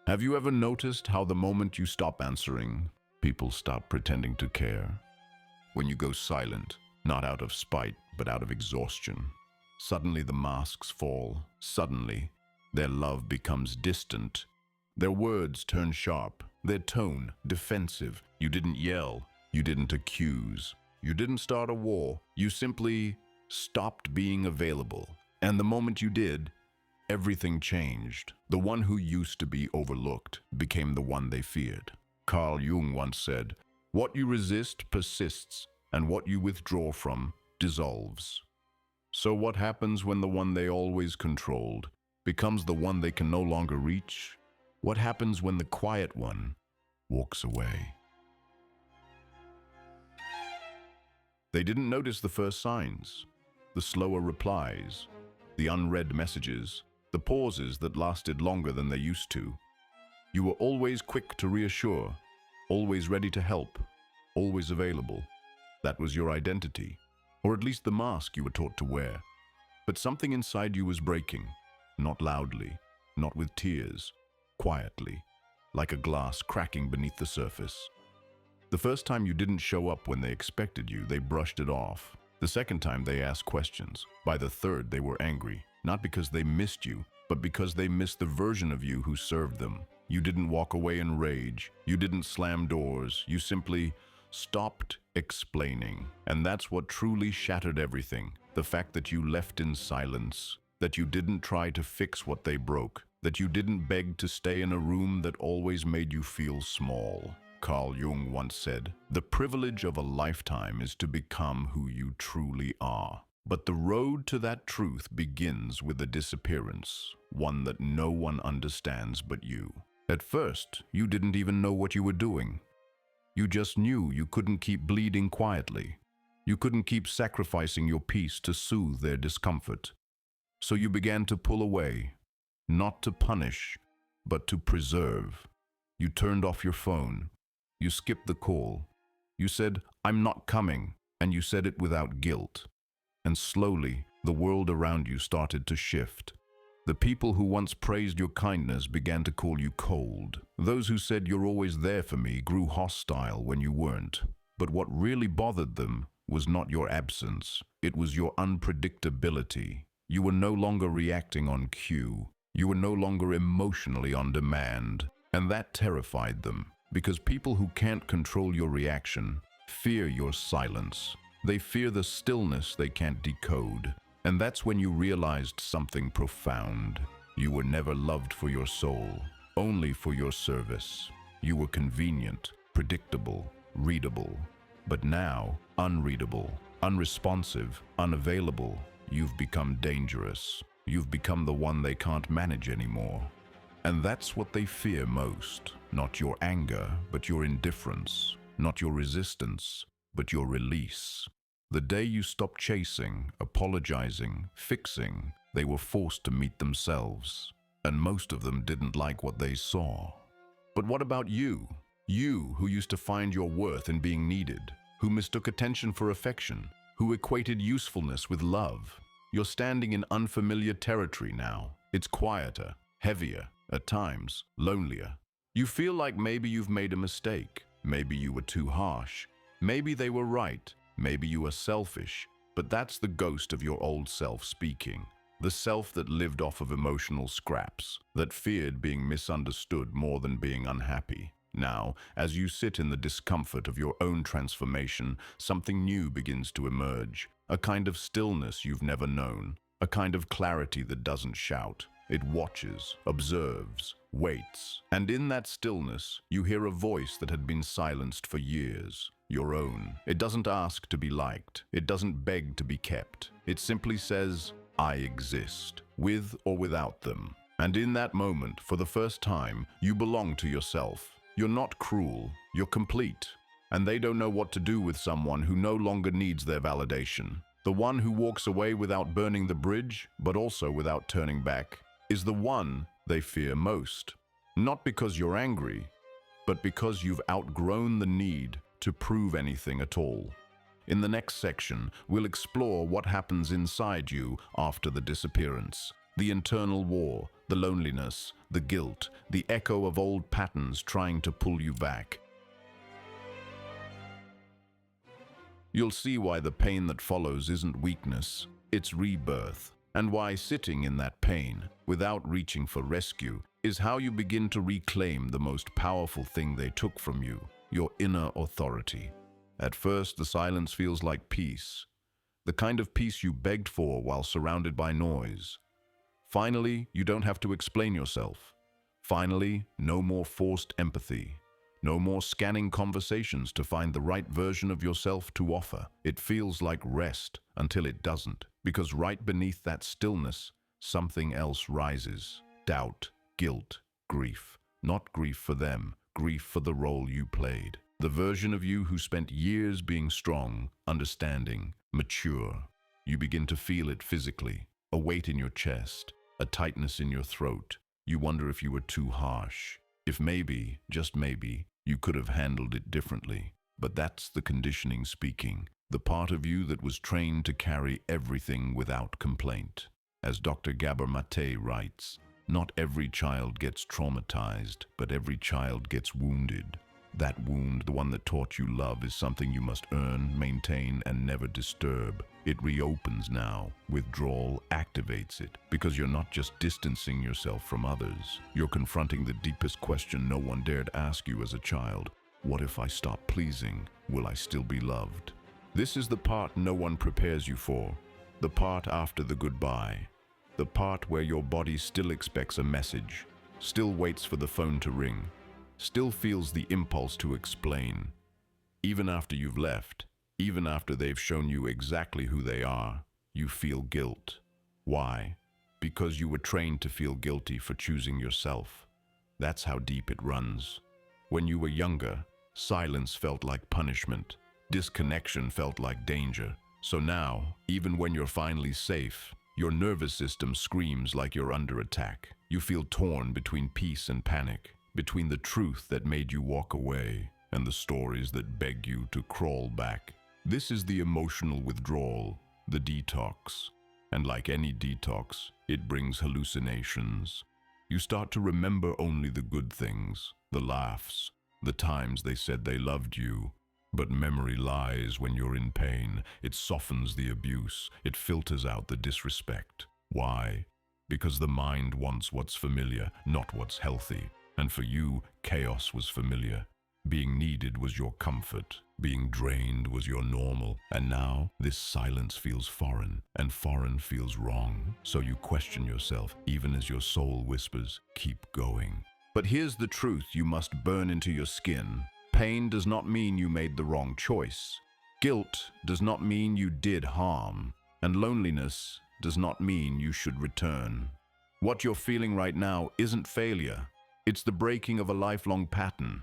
Have you ever noticed how the moment you stop answering, people stop pretending to care? When you go silent, not out of spite, but out of exhaustion, suddenly the masks fall. Suddenly, their love becomes distant. Their words turn sharp, their tone defensive. You didn't yell, you didn't accuse, you didn't start a war. You simply stopped being available. And the moment you did, everything changed. The one who used to be overlooked became the one they feared. Carl Jung once said, "What you resist persists, and what you withdraw from dissolves." So what happens when the one they always controlled becomes the one they can no longer reach? What happens when the quiet one walks away? They didn't notice the first signs, the slower replies, the unread messages, the pauses that lasted longer than they used to. You were always quick to reassure, always ready to help, always available. That was your identity, or at least the mask you were taught to wear. But something inside you was breaking, not loudly, not with tears, quietly, like a glass cracking beneath the surface. The first time you didn't show up when they expected you, they brushed it off. The second time they asked questions. By the third, they were angry, not because they missed you, but because they missed the version of you who served them. You didn't walk away in rage. You didn't slam doors. You simply stopped explaining. And that's what truly shattered everything. The fact that you left in silence, that you didn't try to fix what they broke, that you didn't beg to stay in a room that always made you feel small. Carl Jung once said, "The privilege of a lifetime is to become who you truly are." But the road to that truth begins with a disappearance, one that no one understands but you. At first, you didn't even know what you were doing. You just knew you couldn't keep bleeding quietly. You couldn't keep sacrificing your peace to soothe their discomfort. So you began to pull away, not to punish, but to preserve. You turned off your phone. You skipped the call. You said, "I'm not coming," and you said it without guilt. And slowly, the world around you started to shift. The people who once praised your kindness began to call you cold. Those who said you're always there for me grew hostile when you weren't. But what really bothered them was not your absence. It was your unpredictability. You were no longer reacting on cue. You were no longer emotionally on demand. And that terrified them. Because people who can't control your reaction fear your silence. They fear the stillness they can't decode. And that's when you realized something profound. You were never loved for your soul, only for your service. You were convenient, predictable, readable. But now, unreadable, unresponsive, unavailable, you've become dangerous. You've become the one they can't manage anymore. And that's what they fear most. Not your anger, but your indifference. Not your resistance, but your release. The day you stopped chasing, apologizing, fixing, they were forced to meet themselves. And most of them didn't like what they saw. But what about you? You who used to find your worth in being needed, who mistook attention for affection, who equated usefulness with love. You're standing in unfamiliar territory now. It's quieter, heavier, at times, lonelier. You feel like maybe you've made a mistake. Maybe you were too harsh. Maybe they were right. Maybe you were selfish. But that's the ghost of your old self speaking. The self that lived off of emotional scraps, that feared being misunderstood more than being unhappy. Now, as you sit in the discomfort of your own transformation, something new begins to emerge. A kind of stillness you've never known. A kind of clarity that doesn't shout. It watches, observes, waits. And in that stillness, you hear a voice that had been silenced for years. Your own. It doesn't ask to be liked. It doesn't beg to be kept. It simply says, "I exist," with or without them. And in that moment, for the first time, you belong to yourself. You're not cruel. You're complete. And they don't know what to do with someone who no longer needs their validation. The one who walks away without burning the bridge, but also without turning back, is the one they fear most. Not because you're angry, but because you've outgrown the need to prove anything at all. In the next section, we'll explore what happens inside you after the disappearance. The internal war, The loneliness, the guilt, the echo of old patterns trying to pull you back. You'll see why the pain that follows isn't weakness, it's rebirth. And why sitting in that pain, without reaching for rescue, is how you begin to reclaim the most powerful thing they took from you, your inner authority. At first, the silence feels like peace, the kind of peace you begged for while surrounded by noise. Finally, you don't have to explain yourself. Finally, no more forced empathy. No more scanning conversations to find the right version of yourself to offer. It feels like rest until it doesn't, because right beneath that stillness, something else rises. Doubt, guilt, grief. Not grief for them, grief for the role you played. The version of you who spent years being strong, understanding, mature. You begin to feel it physically, a weight in your chest, a tightness in your throat. You wonder if you were too harsh. If maybe, just maybe, you could have handled it differently. But that's the conditioning speaking, the part of you that was trained to carry everything without complaint. As Dr. Gabor Mate writes, not every child gets traumatized, but every child gets wounded. That wound, the one that taught you love, is something you must earn, maintain, and never disturb. It reopens now. Withdrawal activates it, because you're not just distancing yourself from others. You're confronting the deepest question no one dared ask you as a child. What if I stop pleasing? Will I still be loved? This is the part no one prepares you for. The part after the goodbye. The part where your body still expects a message, still waits for the phone to ring, still feels the impulse to explain. Even after you've left, even after they've shown you exactly who they are, you feel guilt. Why? Because you were trained to feel guilty for choosing yourself. That's how deep it runs. When you were younger, silence felt like punishment. Disconnection felt like danger. So now, even when you're finally safe, your nervous system screams like you're under attack. You feel torn between peace and panic, between the truth that made you walk away and the stories that beg you to crawl back. This is the emotional withdrawal, the detox. And like any detox, it brings hallucinations. You start to remember only the good things, the laughs, the times they said they loved you. But memory lies when you're in pain. It softens the abuse. It filters out the disrespect. Why? Because the mind wants what's familiar, not what's healthy. And for you, chaos was familiar. Being needed was your comfort. Being drained was your normal. And now, this silence feels foreign, and foreign feels wrong. So you question yourself, even as your soul whispers, keep going. But here's the truth you must burn into your skin. Pain does not mean you made the wrong choice. Guilt does not mean you did harm. And loneliness does not mean you should return. What you're feeling right now isn't failure. It's the breaking of a lifelong pattern.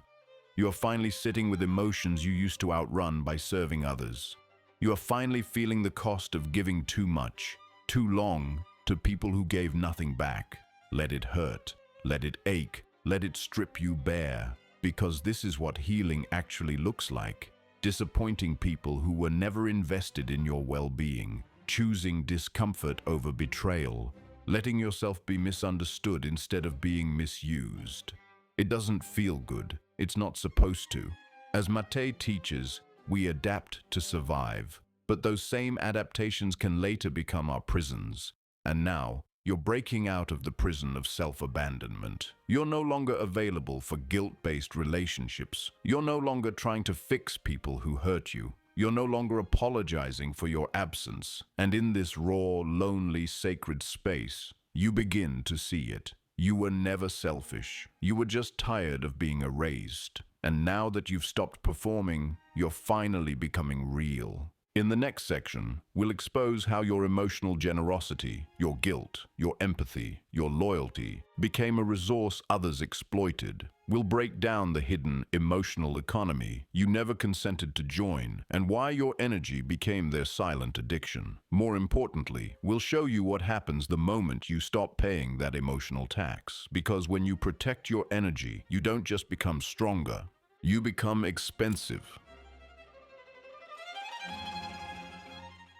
You are finally sitting with emotions you used to outrun by serving others. You are finally feeling the cost of giving too much, too long, to people who gave nothing back. Let it hurt. Let it ache. Let it strip you bare. Because this is what healing actually looks like. Disappointing people who were never invested in your well-being. Choosing discomfort over betrayal. Letting yourself be misunderstood instead of being misused. It doesn't feel good. It's not supposed to. As Mate teaches, we adapt to survive. But those same adaptations can later become our prisons. And now, you're breaking out of the prison of self-abandonment. You're no longer available for guilt-based relationships. You're no longer trying to fix people who hurt you. You're no longer apologizing for your absence. And in this raw, lonely, sacred space, you begin to see it. You were never selfish. You were just tired of being erased. And now that you've stopped performing, you're finally becoming real. In the next section, we'll expose how your emotional generosity, your guilt, your empathy, your loyalty became a resource others exploited. We'll break down the hidden emotional economy you never consented to join and why your energy became their silent addiction. More importantly, we'll show you what happens the moment you stop paying that emotional tax. Because when you protect your energy, you don't just become stronger, you become expensive.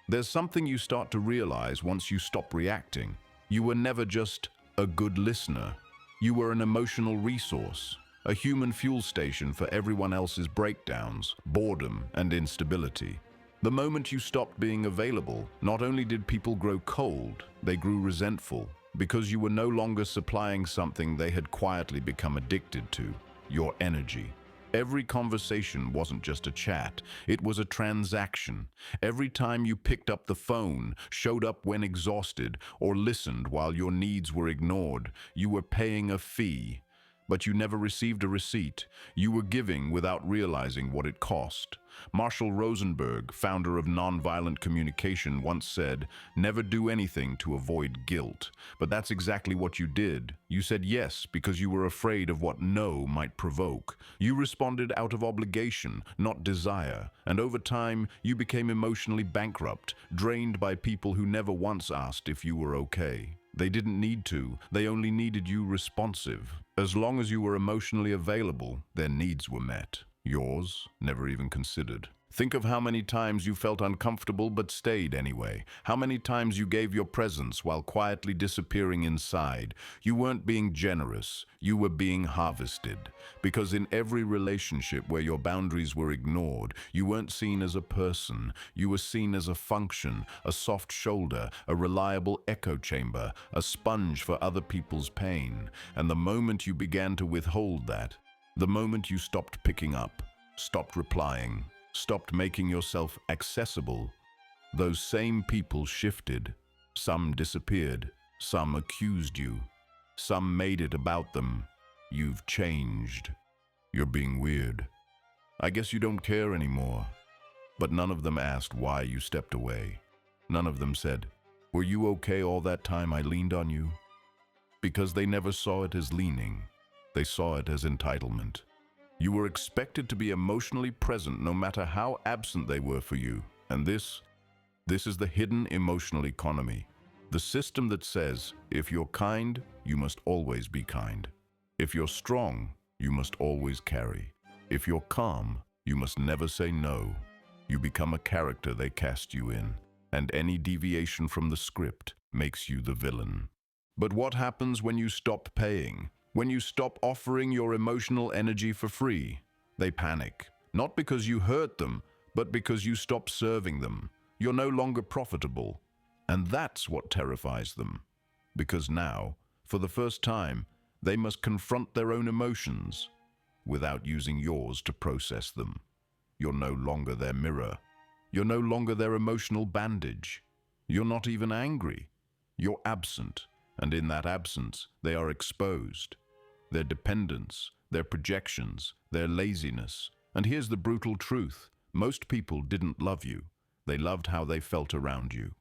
There's something you start to realize once you stop reacting. You were never just a good listener. You were an emotional resource, a human fuel station for everyone else's breakdowns, boredom, and instability. The moment you stopped being available, not only did people grow cold, they grew resentful, because you were no longer supplying something they had quietly become addicted to, your energy. Every conversation wasn't just a chat, it was a transaction. Every time you picked up the phone, showed up when exhausted, or listened while your needs were ignored, you were paying a fee. But you never received a receipt. You were giving without realizing what it cost. Marshall Rosenberg, founder of nonviolent communication, once said, "Never do anything to avoid guilt." But that's exactly what you did. You said yes because you were afraid of what no might provoke. You responded out of obligation, not desire. And over time, you became emotionally bankrupt, drained by people who never once asked if you were okay. They didn't need to. They only needed you responsive. As long as you were emotionally available, their needs were met. Yours, never even considered. Think of how many times you felt uncomfortable but stayed anyway. How many times you gave your presence while quietly disappearing inside. You weren't being generous, you were being harvested. Because in every relationship where your boundaries were ignored, you weren't seen as a person. You were seen as a function, a soft shoulder, a reliable echo chamber, a sponge for other people's pain. And the moment you began to withhold that, the moment you stopped picking up, stopped replying, stopped making yourself accessible, those same people shifted. Some disappeared, some accused you, some made it about them. You've changed. You're being weird. I guess you don't care anymore. But none of them asked why you stepped away. None of them said, "Were you okay all that time I leaned on you?" Because they never saw it as leaning. They saw it as entitlement. You were expected to be emotionally present no matter how absent they were for you. And this is the hidden emotional economy. The system that says, if you're kind, you must always be kind. If you're strong, you must always carry. If you're calm, you must never say no. You become a character they cast you in, and any deviation from the script makes you the villain. But what happens when you stop paying? When you stop offering your emotional energy for free? They panic, not because you hurt them, but because you stop serving them. You're no longer profitable. And that's what terrifies them. Because now, for the first time, they must confront their own emotions without using yours to process them. You're no longer their mirror. You're no longer their emotional bandage. You're not even angry. You're absent, and in that absence, they are exposed. Their dependence, their projections, their laziness. And here's the brutal truth. Most people didn't love you. They loved how they felt around you.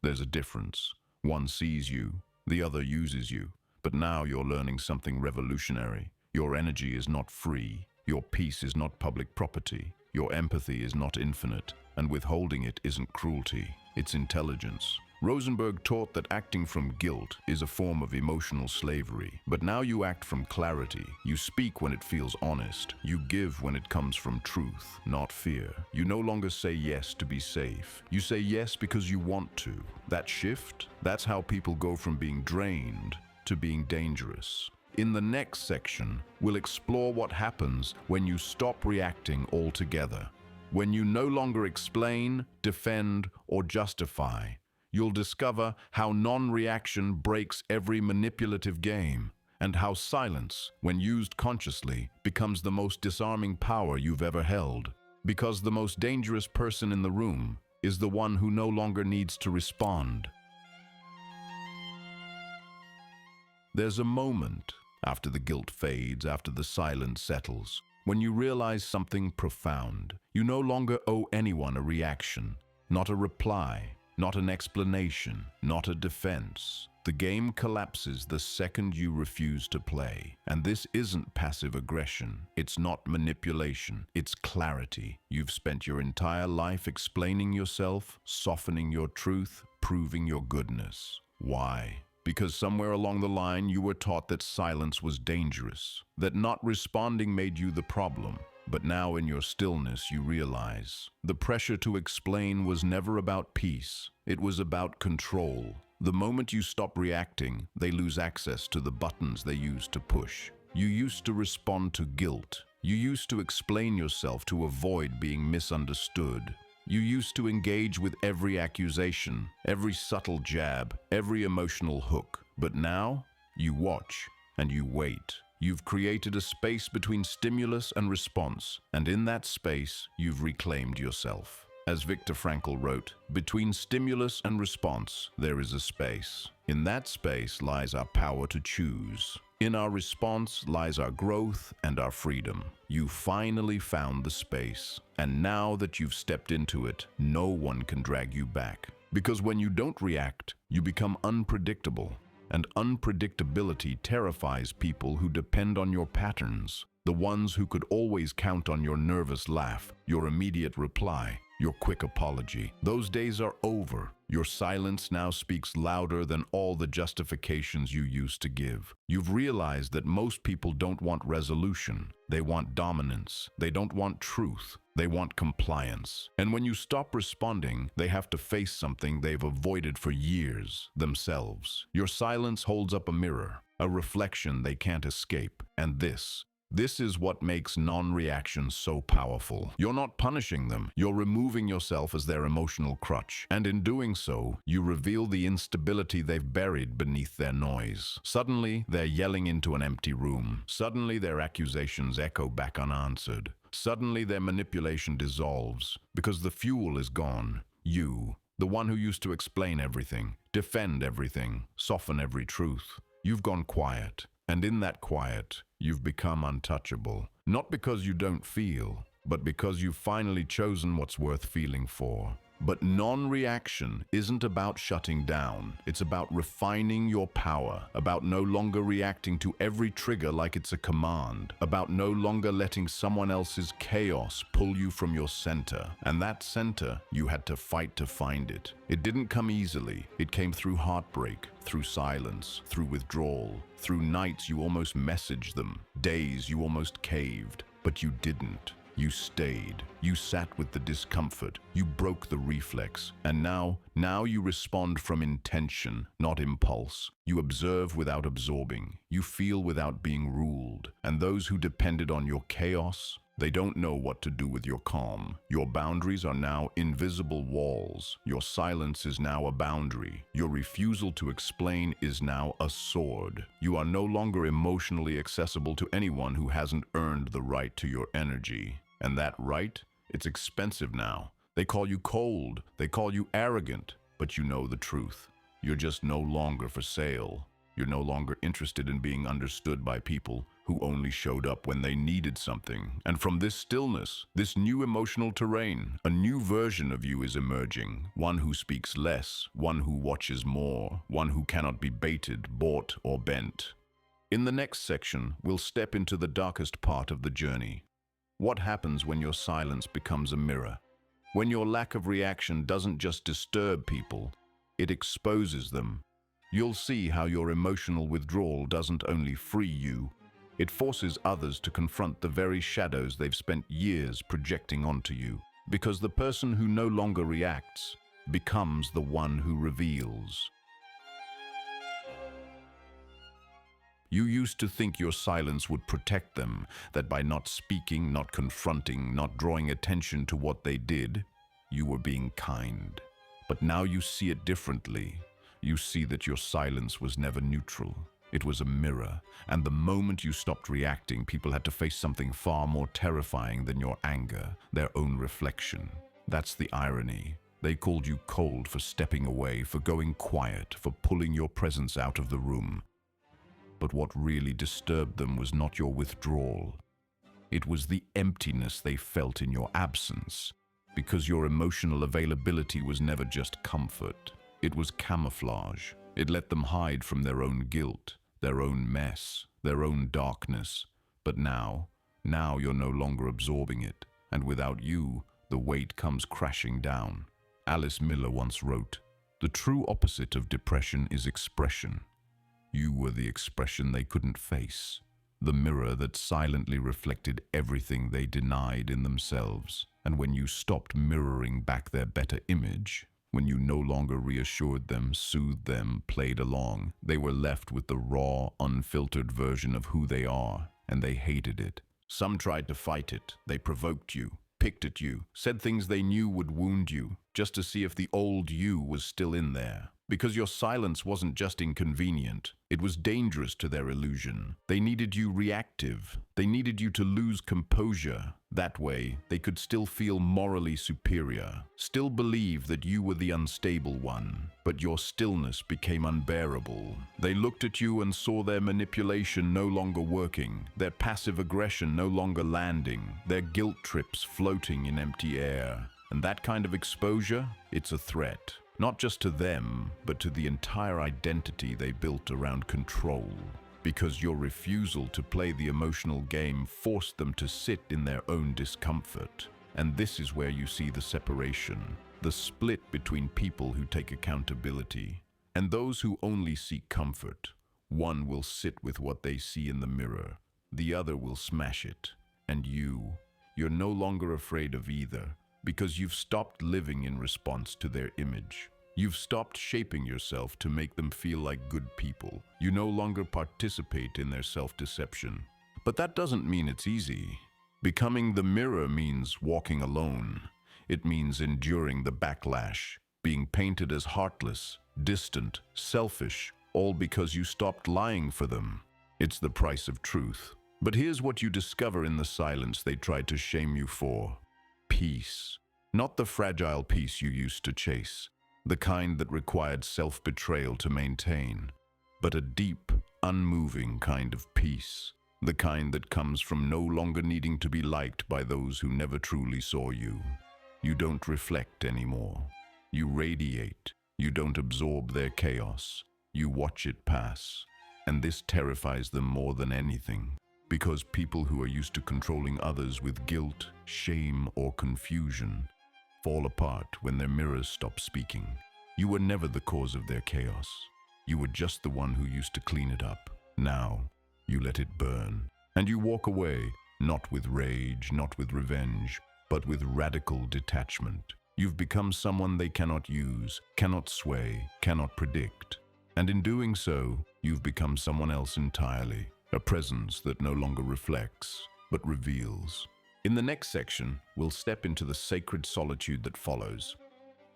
There's a difference. One sees you, the other uses you. But now you're learning something revolutionary. Your energy is not free. Your peace is not public property. Your empathy is not infinite. And withholding it isn't cruelty, it's intelligence. Rosenberg taught that acting from guilt is a form of emotional slavery. But now you act from clarity. You speak when it feels honest. You give when it comes from truth, not fear. You no longer say yes to be safe. You say yes because you want to. That shift, that's how people go from being drained to being dangerous. In the next section, we'll explore what happens when you stop reacting altogether. When you no longer explain, defend, or justify. You'll discover how non-reaction breaks every manipulative game, and how silence, when used consciously, becomes the most disarming power you've ever held. Because the most dangerous person in the room is the one who no longer needs to respond. There's a moment, after the guilt fades, after the silence settles, when you realize something profound. You no longer owe anyone a reaction, not a reply, not an explanation, not a defense. The game collapses the second you refuse to play. And this isn't passive aggression. It's not manipulation. It's clarity. You've spent your entire life explaining yourself, softening your truth, proving your goodness. Why? Because somewhere along the line you were taught that silence was dangerous, that not responding made you the problem. But now in your stillness you realize the pressure to explain was never about peace. It was about control. The moment you stop reacting, they lose access to the buttons they used to push. You used to respond to guilt. You used to explain yourself to avoid being misunderstood. You used to engage with every accusation, every subtle jab, every emotional hook. But now, you watch and you wait. You've created a space between stimulus and response, and in that space, you've reclaimed yourself. As Viktor Frankl wrote, between stimulus and response, there is a space. In that space lies our power to choose. In our response lies our growth and our freedom. You finally found the space, and now that you've stepped into it, no one can drag you back. Because when you don't react, you become unpredictable. And unpredictability terrifies people who depend on your patterns, the ones who could always count on your nervous laugh, your immediate reply, your quick apology. Those days are over. Your silence now speaks louder than all the justifications you used to give. You've realized that most people don't want resolution. They want dominance. They don't want truth. They want compliance. And when you stop responding, they have to face something they've avoided for years, themselves. Your silence holds up a mirror, a reflection they can't escape. And this is what makes non-reaction so powerful. You're not punishing them. You're removing yourself as their emotional crutch. And in doing so, you reveal the instability they've buried beneath their noise. Suddenly, they're yelling into an empty room. Suddenly, their accusations echo back unanswered. Suddenly, their manipulation dissolves because the fuel is gone. You, the one who used to explain everything, defend everything, soften every truth. You've gone quiet. And in that quiet, you've become untouchable. Not because you don't feel, but because you've finally chosen what's worth feeling for. But non-reaction isn't about shutting down. It's about refining your power, about no longer reacting to every trigger like it's a command, about no longer letting someone else's chaos pull you from your center. And that center, you had to fight to find it. It didn't come easily. It came through heartbreak, through silence, through withdrawal, through nights you almost messaged them, days you almost caved, but you didn't. You stayed. You sat with the discomfort. You broke the reflex. And now you respond from intention, not impulse. You observe without absorbing. You feel without being ruled. And those who depended on your chaos, they don't know what to do with your calm. Your boundaries are now invisible walls. Your silence is now a boundary. Your refusal to explain is now a sword. You are no longer emotionally accessible to anyone who hasn't earned the right to your energy. And that right, it's expensive now. They call you cold. They call you arrogant. But you know the truth. You're just no longer for sale. You're no longer interested in being understood by people who only showed up when they needed something. And from this stillness, this new emotional terrain, a new version of you is emerging. One who speaks less, one who watches more, one who cannot be baited, bought, or bent. In the next section, we'll step into the darkest part of the journey. What happens when your silence becomes a mirror? When your lack of reaction doesn't just disturb people, it exposes them. You'll see how your emotional withdrawal doesn't only free you, it forces others to confront the very shadows they've spent years projecting onto you. Because the person who no longer reacts becomes the one who reveals. You used to think your silence would protect them, that by not speaking, not confronting, not drawing attention to what they did, you were being kind. But now you see it differently. You see that your silence was never neutral. It was a mirror, and the moment you stopped reacting, people had to face something far more terrifying than your anger, their own reflection. That's the irony. They called you cold for stepping away, for going quiet, for pulling your presence out of the room. But what really disturbed them was not your withdrawal. It was the emptiness they felt in your absence, because your emotional availability was never just comfort. It was camouflage. It let them hide from their own guilt, their own mess, their own darkness. But now you're no longer absorbing it, and without you, the weight comes crashing down. Alice Miller once wrote, "The true opposite of depression is expression." You were the expression they couldn't face, the mirror that silently reflected everything they denied in themselves. And when you stopped mirroring back their better image, When you no longer reassured them, soothed them, played along, they were left with the raw, unfiltered version of who they are, and they hated it. Some tried to fight it. They provoked you, picked at you, said things they knew would wound you, just to see if the old you was still in there. Because your silence wasn't just inconvenient, it was dangerous to their illusion. They needed you reactive. They needed you to lose composure. That way, they could still feel morally superior, still believe that you were the unstable one, but your stillness became unbearable. They looked at you and saw their manipulation no longer working, their passive aggression no longer landing, their guilt trips floating in empty air. And that kind of exposure, it's a threat. Not just to them, but to the entire identity they built around control. Because your refusal to play the emotional game forced them to sit in their own discomfort. And this is where you see the separation, the split between people who take accountability and those who only seek comfort. One will sit with what they see in the mirror, the other will smash it. And you're no longer afraid of either, because you've stopped living in response to their image. You've stopped shaping yourself to make them feel like good people. You no longer participate in their self-deception. But that doesn't mean it's easy. Becoming the mirror means walking alone. It means enduring the backlash, being painted as heartless, distant, selfish, all because you stopped lying for them. It's the price of truth. But here's what you discover in the silence they tried to shame you for. Peace. Not the fragile peace you used to chase, the kind that required self-betrayal to maintain, but a deep, unmoving kind of peace, the kind that comes from no longer needing to be liked by those who never truly saw you. You don't reflect anymore. You radiate. You don't absorb their chaos. You watch it pass. And this terrifies them more than anything. Because people who are used to controlling others with guilt, shame, or confusion fall apart when their mirrors stop speaking. You were never the cause of their chaos. You were just the one who used to clean it up. Now, you let it burn. And you walk away, not with rage, not with revenge, but with radical detachment. You've become someone they cannot use, cannot sway, cannot predict. And in doing so, you've become someone else entirely. A presence that no longer reflects, but reveals. In the next section, we'll step into the sacred solitude that follows.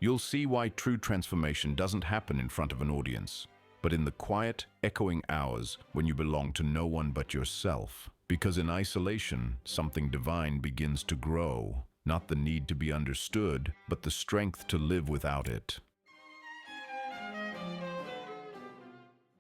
You'll see why true transformation doesn't happen in front of an audience, but in the quiet, echoing hours when you belong to no one but yourself. Because in isolation, something divine begins to grow. Not the need to be understood, but the strength to live without it.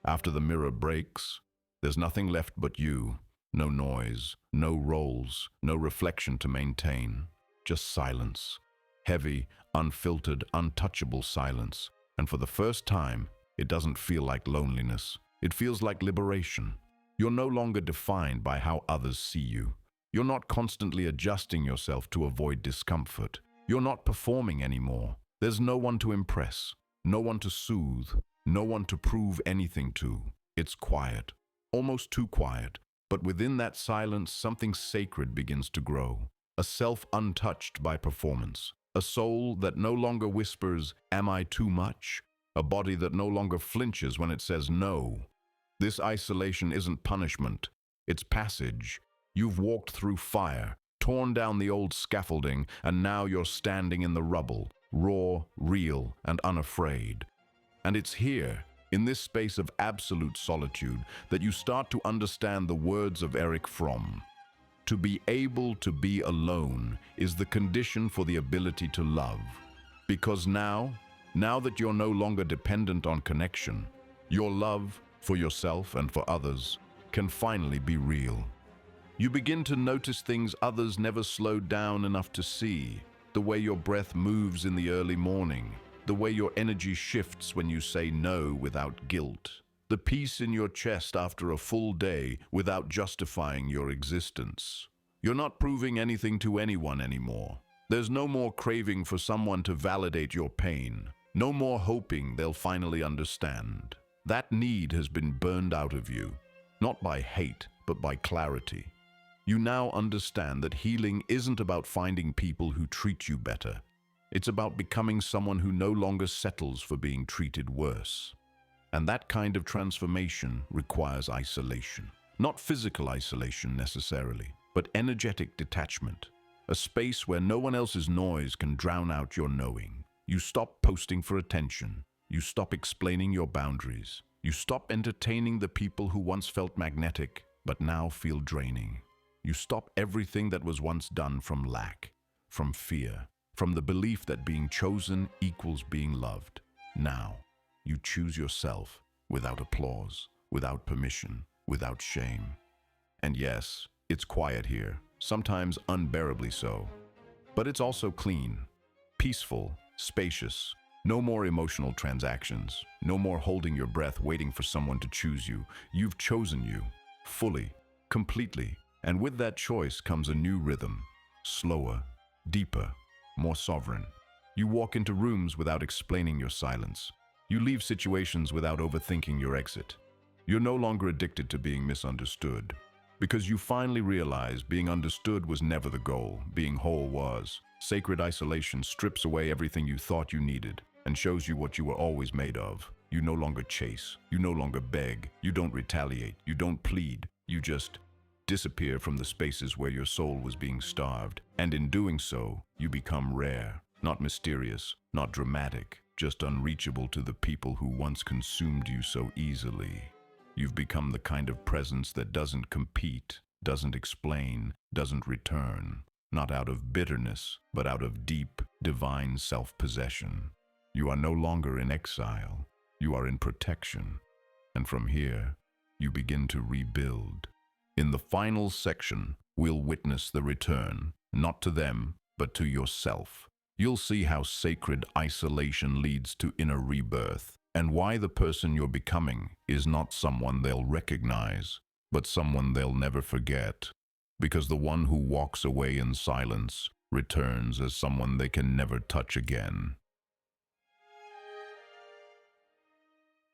After the mirror breaks, there's nothing left but you. No noise, no roles, no reflection to maintain. Just silence. Heavy, unfiltered, untouchable silence. And for the first time, it doesn't feel like loneliness. It feels like liberation. You're no longer defined by how others see you. You're not constantly adjusting yourself to avoid discomfort. You're not performing anymore. There's no one to impress, no one to soothe, no one to prove anything to. It's quiet. Almost too quiet, but within that silence, something sacred begins to grow. A self untouched by performance. A soul that no longer whispers, "Am I too much?" A body that no longer flinches when it says no. This isolation isn't punishment, it's passage. You've walked through fire, torn down the old scaffolding, and now you're standing in the rubble, raw, real, and unafraid. And it's here, in this space of absolute solitude, that you start to understand the words of Erich Fromm. To be able to be alone is the condition for the ability to love. Because now that you're no longer dependent on connection, your love for yourself and for others can finally be real. You begin to notice things others never slowed down enough to see. The way your breath moves in the early morning, the way your energy shifts when you say no without guilt, the peace in your chest after a full day without justifying your existence. You're not proving anything to anyone anymore. There's no more craving for someone to validate your pain, no more hoping they'll finally understand. That need has been burned out of you, not by hate, but by clarity. You now understand that healing isn't about finding people who treat you better. It's about becoming someone who no longer settles for being treated worse. And that kind of transformation requires isolation. Not physical isolation necessarily, but energetic detachment. A space where no one else's noise can drown out your knowing. You stop posting for attention. You stop explaining your boundaries. You stop entertaining the people who once felt magnetic, but now feel draining. You stop everything that was once done from lack, from fear, from the belief that being chosen equals being loved. Now, you choose yourself without applause, without permission, without shame. And yes, it's quiet here, sometimes unbearably so. But it's also clean, peaceful, spacious. No more emotional transactions. No more holding your breath waiting for someone to choose you. You've chosen you, fully, completely. And with that choice comes a new rhythm, slower, deeper, more sovereign. You walk into rooms without explaining your silence. You leave situations without overthinking your exit. You're no longer addicted to being misunderstood, because you finally realize being understood was never the goal, being whole was. Sacred isolation strips away everything you thought you needed and shows you what you were always made of. You no longer chase, you no longer beg, you don't retaliate, you don't plead, you just disappear from the spaces where your soul was being starved. And in doing so, you become rare, not mysterious, not dramatic, just unreachable to the people who once consumed you so easily. You've become the kind of presence that doesn't compete, doesn't explain, doesn't return, not out of bitterness, but out of deep, divine self-possession. You are no longer in exile, you are in protection. And from here, you begin to rebuild. In the final section, we'll witness the return, not to them, but to yourself. You'll see how sacred isolation leads to inner rebirth, and why the person you're becoming is not someone they'll recognize, but someone they'll never forget. Because the one who walks away in silence returns as someone they can never touch again.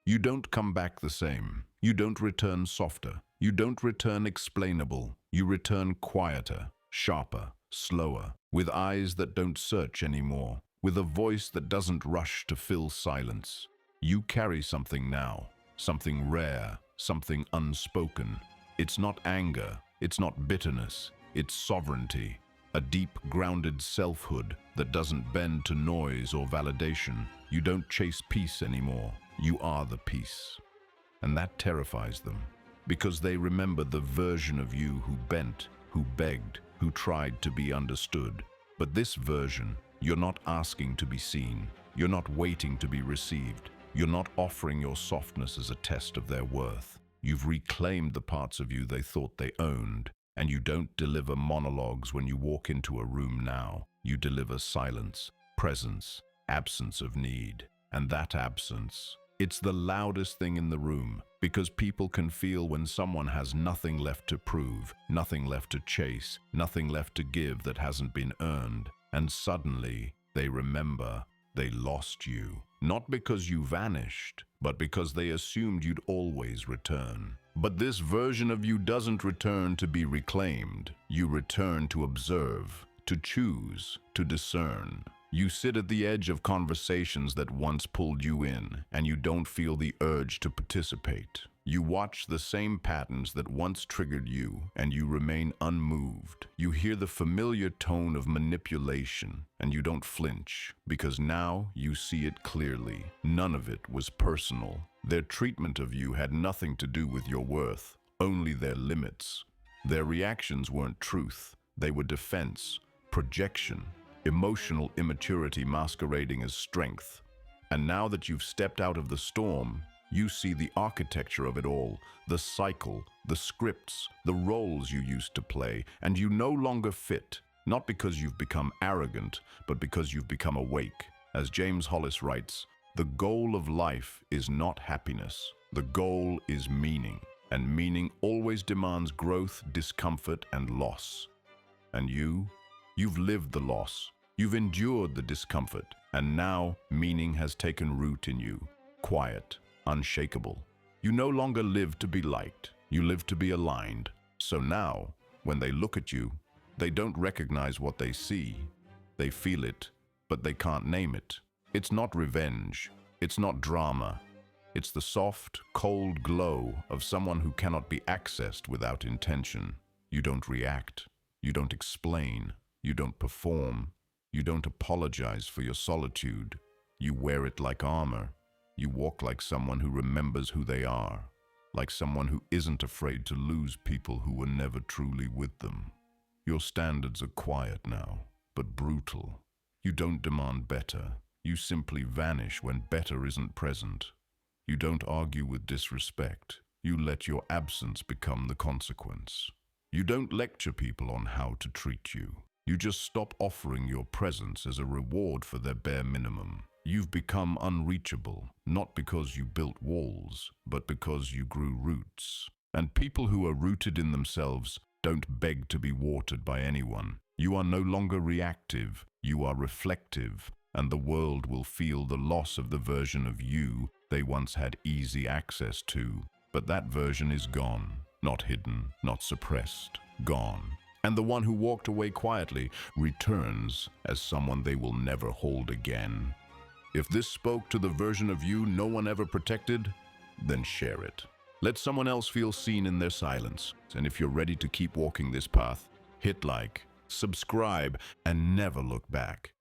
You don't come back the same. You don't return softer. You don't return explainable. You return quieter, sharper, slower, with eyes that don't search anymore, with a voice that doesn't rush to fill silence. You carry something now, something rare, something unspoken. It's not anger, it's not bitterness, it's sovereignty, a deep, grounded selfhood that doesn't bend to noise or validation. You don't chase peace anymore. You are the peace. And that terrifies them, because they remember the version of you who bent, who begged, who tried to be understood. But this version, you're not asking to be seen. You're not waiting to be received. You're not offering your softness as a test of their worth. You've reclaimed the parts of you they thought they owned, and you don't deliver monologues when you walk into a room now. You deliver silence, presence, absence of need. And that absence, it's the loudest thing in the room, because people can feel when someone has nothing left to prove, nothing left to chase, nothing left to give that hasn't been earned. And suddenly, they remember they lost you. Not because you vanished, but because they assumed you'd always return. But this version of you doesn't return to be reclaimed. You return to observe, to choose, to discern. You sit at the edge of conversations that once pulled you in, and you don't feel the urge to participate. You watch the same patterns that once triggered you, and you remain unmoved. You hear the familiar tone of manipulation, and you don't flinch, because now you see it clearly. None of it was personal. Their treatment of you had nothing to do with your worth, only their limits. Their reactions weren't truth. They were defense, projection, emotional immaturity masquerading as strength. And now that you've stepped out of the storm, you see the architecture of it all, the cycle, the scripts, the roles you used to play, and you no longer fit, not because you've become arrogant, but because you've become awake. As James Hollis writes, the goal of life is not happiness. The goal is meaning, and meaning always demands growth, discomfort, and loss. And you've lived the loss, you've endured the discomfort, and now meaning has taken root in you, quiet, unshakable. You no longer live to be liked, you live to be aligned. So now, when they look at you, they don't recognize what they see, they feel it, but they can't name it. It's not revenge. It's not drama. It's the soft, cold glow of someone who cannot be accessed without intention. You don't react. You don't explain. You don't perform. You don't apologize for your solitude. You wear it like armor. You walk like someone who remembers who they are, like someone who isn't afraid to lose people who were never truly with them. Your standards are quiet now, but brutal. You don't demand better. You simply vanish when better isn't present. You don't argue with disrespect. You let your absence become the consequence. You don't lecture people on how to treat you. You just stop offering your presence as a reward for their bare minimum. You've become unreachable, not because you built walls, but because you grew roots. And people who are rooted in themselves don't beg to be watered by anyone. You are no longer reactive, you are reflective, and the world will feel the loss of the version of you they once had easy access to. But that version is gone, not hidden, not suppressed, gone. And the one who walked away quietly returns as someone they will never hold again. If this spoke to the version of you no one ever protected, then share it. Let someone else feel seen in their silence. And if you're ready to keep walking this path, hit like, subscribe, and never look back.